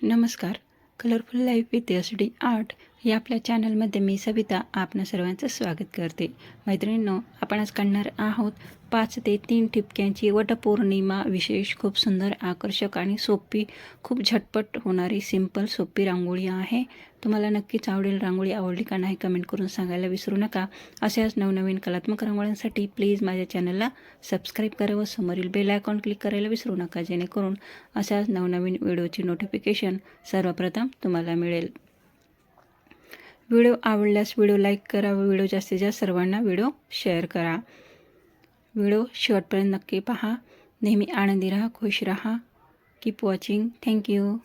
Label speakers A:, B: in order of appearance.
A: नमस्कार. Colourful life with SD art या आपल्या चॅनलमध्ये मी सविता आपणा सर्वांचं स्वागत करते. मैत्रिणींनो, आपण आज काढणार आहोत 5 ते 3 ठिपक्यांची वटपौर्णिमा विशेष खूप सुंदर, आकर्षक आणि सोपी, खूप झटपट होणारी सिंपल सोपी रांगोळी आहे. तुम्हाला नक्कीच आवडेल. रांगोळी आवडली का नाही कमेंट करून सांगायला विसरू नका. अशाच नवनवीन कलात्मक रांगोळ्यांसाठी प्लीज माझ्या चॅनलला सबस्क्राईब करा व समोरील बेल आयकॉन क्लिक करायला विसरू नका, जेणेकरून अशाच नवनवीन व्हिडिओची नोटिफिकेशन सर्वप्रथम तुम्हाला मिळेल. व्हिडिओ आवडल्यास व्हिडिओ लाईक करा व व्हिडिओ जास्तीत जास्त सर्वांना व्हिडिओ शेअर करा. व्हिडिओ शेवटपर्यंत नक्की पहा. नेहमी आनंदी राहा, खुश राहा. Keep watching. थँक्यू.